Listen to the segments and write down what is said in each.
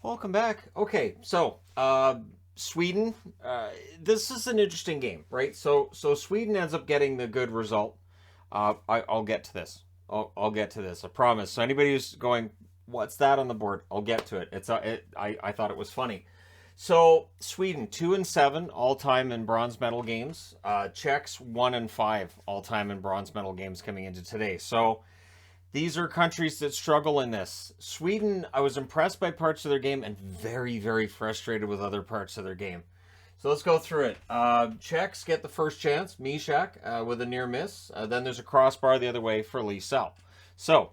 Welcome back. Okay, so Sweden. This is an interesting game, right? So Sweden ends up getting the good result. I'll get to this. I'll get to this. I promise. So anybody who's going, what's that on the board? I'll get to it. I thought it was funny. So Sweden 2-7 all time in bronze medal games. Czechs 1-5 all time in bronze medal games coming into today. So these are countries that struggle in this. Sweden, I was impressed by parts of their game and very, very frustrated with other parts of their game. So let's go through it. Czechs get the first chance, Mishak with a near miss. Then there's a crossbar the other way for Lisel. So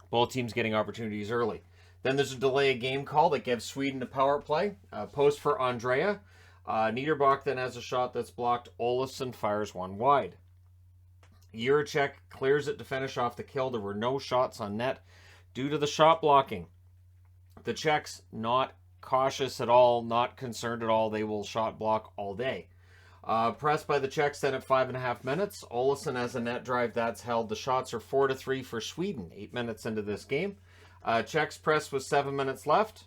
both teams getting opportunities early. Then there's a delay of game call that gives Sweden a power play. Post for Andrea. Niederbach then has a shot that's blocked. Olofsson fires one wide. Juracek clears it to finish off the kill. There were no shots on net due to the shot blocking. The Czechs not cautious at all, not concerned at all. They will shot block all day. Pressed by the Czechs then at 5.5 minutes. Olofsson has a net drive that's held. The shots are 4-3 for Sweden. 8 minutes into this game. Czechs press with 7 minutes left.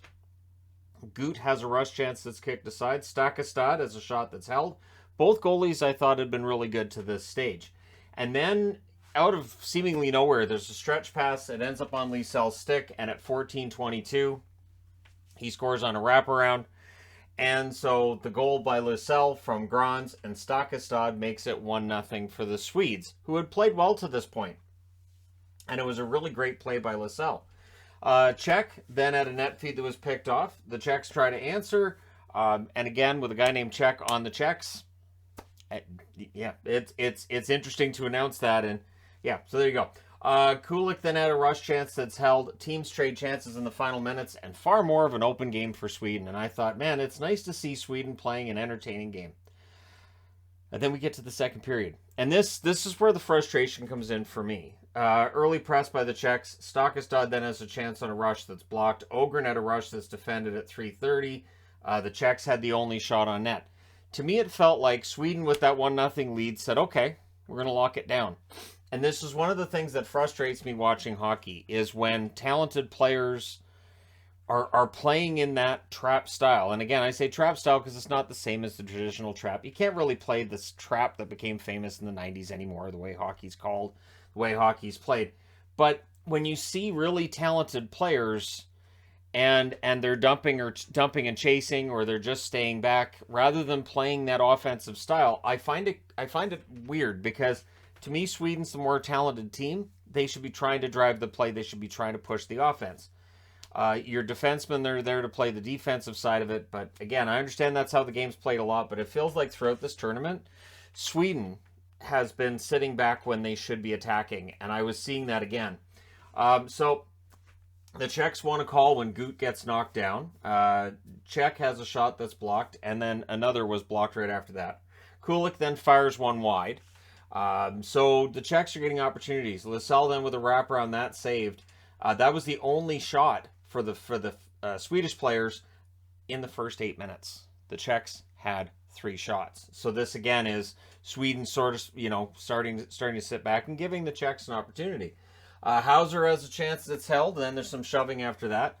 Gut has a rush chance that's kicked aside. Stakastad has a shot that's held. Both goalies I thought had been really good to this stage. And then, out of seemingly nowhere, there's a stretch pass. It ends up on Liesel's stick, and at 14:22, he scores on a wraparound. And so the goal by Liesel from Grans and Stakastad makes it 1-0 for the Swedes, who had played well to this point. And it was a really great play by Liesel. Czech then had a net feed that was picked off. The Czechs try to answer. And again, with a guy named Czech on the Czechs. Yeah, it's interesting to announce that, and yeah, so there you go. Kulik then had a rush chance that's held. Teams trade chances in the final minutes, and far more of an open game for Sweden. And I thought, man, it's nice to see Sweden playing an entertaining game. And then we get to the second period, and this is where the frustration comes in for me. Early press by the Czechs. Stakastad then has a chance on a rush that's blocked. Ogren had a rush that's defended at 3:30. The Czechs had the only shot on net. To me, it felt like Sweden, with that 1-0 lead, said, okay, we're going to lock it down. And this is one of the things that frustrates me watching hockey, is when talented players are playing in that trap style. And again, I say trap style because it's not the same as the traditional trap. You can't really play this trap that became famous in the 90s anymore, the way hockey's called, the way hockey's played. But when you see really talented players and they're dumping and chasing, or they're just staying back rather than playing that offensive style, I find it weird, because to me, Sweden's the more talented team. They should be trying to drive the play. They should be trying to push the offense. Your defensemen, they're there to play the defensive side of it. But again, I understand that's how the game's played a lot, but it feels like throughout this tournament, Sweden has been sitting back when they should be attacking, and I was seeing that again. So the Czechs want a call when Gut gets knocked down. Czech has a shot that's blocked, and then another was blocked right after that. Kulik then fires one wide. So the Czechs are getting opportunities. Liesel then with a wraparound that saved. That was the only shot for the Swedish players in the first 8 minutes. The Czechs had 3 shots. So this again is Sweden sort of starting to sit back and giving the Czechs an opportunity. Hauser has a chance that's held, and then there's some shoving after that.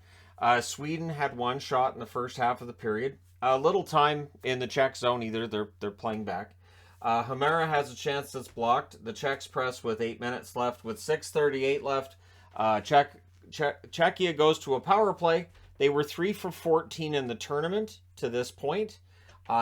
Sweden had 1 shot in the first half of the period. Little time in the Czech zone either. They're playing back. Hamara has a chance that's blocked. The Czechs press with 8 minutes left. With 6:38 left, Czechia goes to a power play. They were 3 for 14 in the tournament to this point.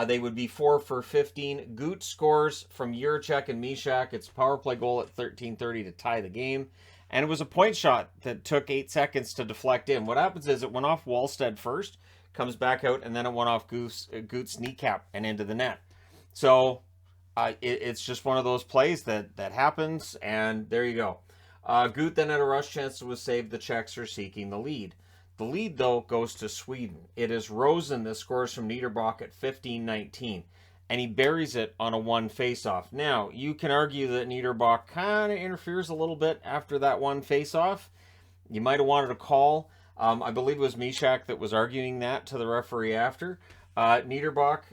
They would be 4 for 15. Gut scores from Juracek and Mishak. It's a power play goal at 13:30 to tie the game. And it was a point shot that took 8 seconds to deflect in. What happens is it went off Wallstead first, comes back out, and then it went off Gut's kneecap and into the net. So it's just one of those plays that happens, and there you go. Gut then had a rush chance that was saved. The Czechs are seeking the lead. The lead, though, goes to Sweden. It is Rosen that scores from Niederbach at 15:19, and he buries it on a 1 faceoff. Now, you can argue that Niederbach kind of interferes a little bit after that 1 faceoff. You might have wanted a call. I believe it was Mishak that was arguing that to the referee after. Niederbach,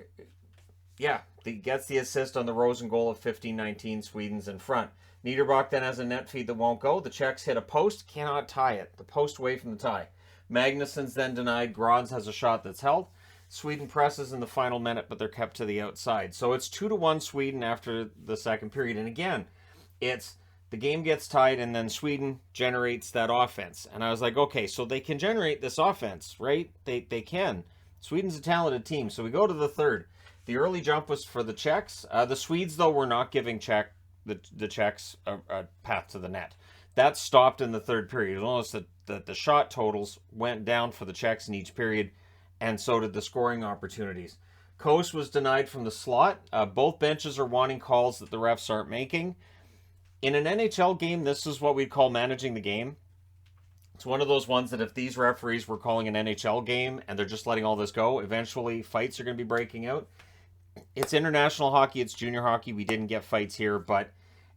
yeah, he gets the assist on the Rosen goal of 15:19. Sweden's in front. Niederbach then has a net feed that won't go. The Czechs hit a post, cannot tie it. The post away from the tie. Magnussen's then denied. Grans has a shot that's held. Sweden presses in the final minute, but they're kept to the outside. So it's 2-1 Sweden after the second period. And again, it's the game gets tied, and then Sweden generates that offense. And I was like, okay, so they can generate this offense, right? They can. Sweden's a talented team. So we go to the third. The early jump was for the Czechs. The Swedes, though, were not giving the Czechs a path to the net. That stopped in the third period. You'll notice that the shot totals went down for the Czechs in each period, and so did the scoring opportunities. Kos was denied from the slot. Both benches are wanting calls that the refs aren't making. In an NHL game, this is what we'd call managing the game. It's one of those ones that if these referees were calling an NHL game and they're just letting all this go, eventually fights are going to be breaking out. It's international hockey, it's junior hockey. We didn't get fights here, but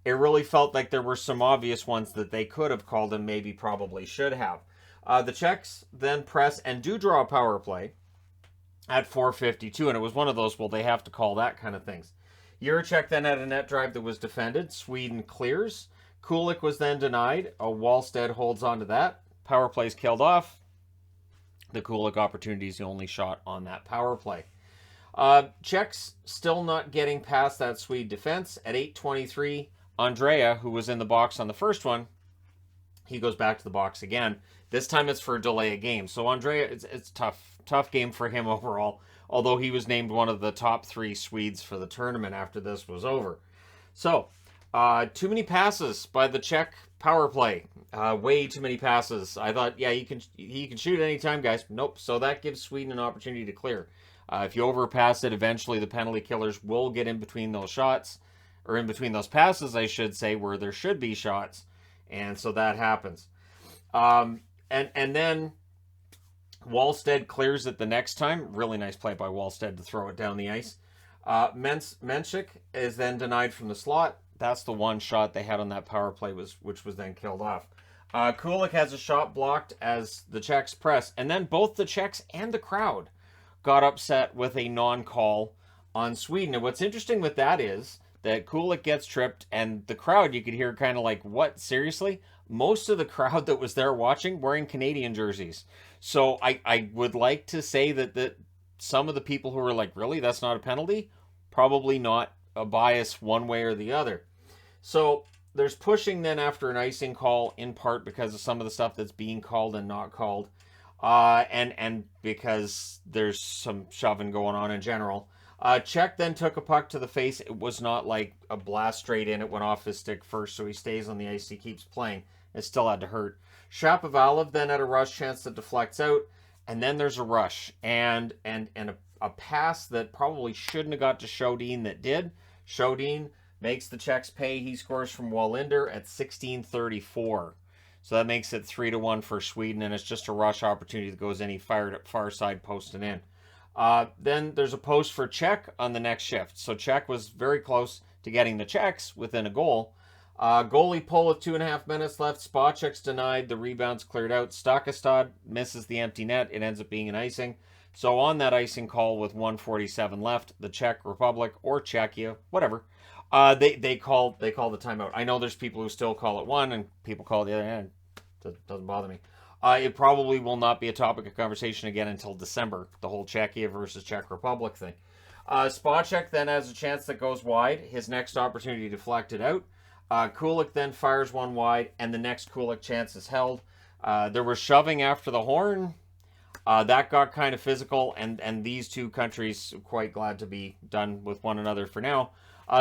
it really felt like there were some obvious ones that they could have called and maybe probably should have. The Czechs then press and do draw a power play at 4:52, and it was one of those, well, they have to call that kind of things. Juracek then had a net drive that was defended. Sweden clears. Kulik was then denied. Wallstead holds on to that. Power play's killed off. The Kulik opportunity is the only shot on that power play. Czechs still not getting past that Swede defense. At 8:23, Andrea, who was in the box on the first one, he goes back to the box again. This time it's for a delay of game. So Andrea, it's tough game for him overall, although he was named one of the top 3 Swedes for the tournament after this was over. So, too many passes by the Czech power play. Way too many passes. I thought, yeah, he can shoot anytime, guys. Nope. So that gives Sweden an opportunity to clear. If you overpass it, eventually the penalty killers will get in between those shots, or in between those passes, I should say, where there should be shots. And so that happens. And then Wallstead clears it the next time. Really nice play by Wallstead to throw it down the ice. Menchik is then denied from the slot. That's the one shot they had on that power play, which was then killed off. Kulik has a shot blocked as the Czechs press. And then both the Czechs and the crowd got upset with a non-call on Sweden. And what's interesting with that is that Kulik gets tripped, and the crowd, you could hear kind of like, what, seriously? Most of the crowd that was there watching wearing Canadian jerseys. So I would like to say that some of the people who were like, really, that's not a penalty? Probably not a bias one way or the other. So there's pushing then after an icing call, in part because of some of the stuff that's being called and not called. And because there's some shoving going on in general. Czech then took a puck to the face. It was not like a blast straight in. It went off his stick first, so he stays on the ice. He keeps playing. It still had to hurt. Shapovalov then had a rush chance that deflects out, and then there's a rush and a pass that probably shouldn't have got to Shodin that did. Shodin makes the Czechs pay. He scores from Wallinder at 16:34. So that makes it 3-1 for Sweden, and it's just a rush opportunity that goes in. He fired at far side post and in. Then there's a post for Czech on the next shift. So Czech was very close to getting the Czechs within a goal. Goalie pull with 2.5 minutes left. Spacek's denied. The rebound's cleared out. Stakastad misses the empty net. It ends up being an icing. So on that icing call with 1:47 left, the Czech Republic or Czechia, whatever, they call the timeout. I know there's people who still call it one and people call it the other end. Doesn't bother me. It probably will not be a topic of conversation again until December, the whole Czechia versus Czech Republic thing. Spacek then has a chance that goes wide. His next opportunity deflected out. Kulik then fires one wide, and the next Kulik chance is held. There was shoving after the horn. That got kind of physical, and these two countries are quite glad to be done with one another for now.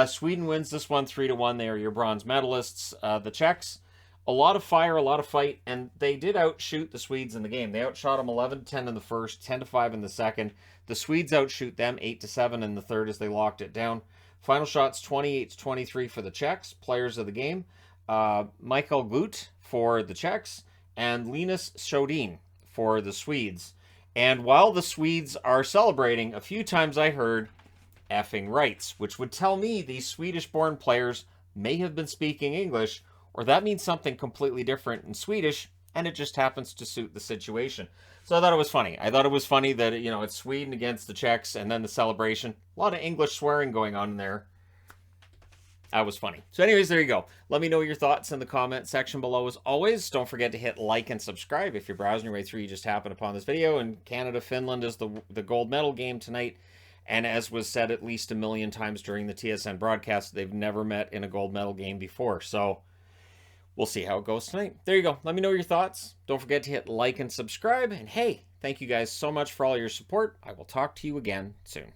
Sweden wins this one 3-1. They are your bronze medalists. The Czechs, a lot of fire, a lot of fight, and they did outshoot the Swedes in the game. They outshot them 11-10 in the first, 10-5 in the second. The Swedes outshoot them 8-7 in the third as they locked it down. Final shots 28-23 for the Czechs. Players of the game, Michael Gut for the Czechs and Linus Shodin for the Swedes. And while the Swedes are celebrating, a few times I heard effing rights, which would tell me these Swedish-born players may have been speaking English, or that means something completely different in Swedish, and it just happens to suit the situation. So I thought it was funny. I thought it was funny that, it's Sweden against the Czechs, and then the celebration. A lot of English swearing going on in there. That was funny. So anyways, there you go. Let me know your thoughts in the comment section below. As always, don't forget to hit like and subscribe. If you're browsing your way through, you just happen upon this video. And Canada-Finland is the gold medal game tonight. And as was said at least a million times during the TSN broadcast, they've never met in a gold medal game before. So we'll see how it goes tonight. There you go. Let me know your thoughts. Don't forget to hit like and subscribe. And hey, thank you guys so much for all your support. I will talk to you again soon.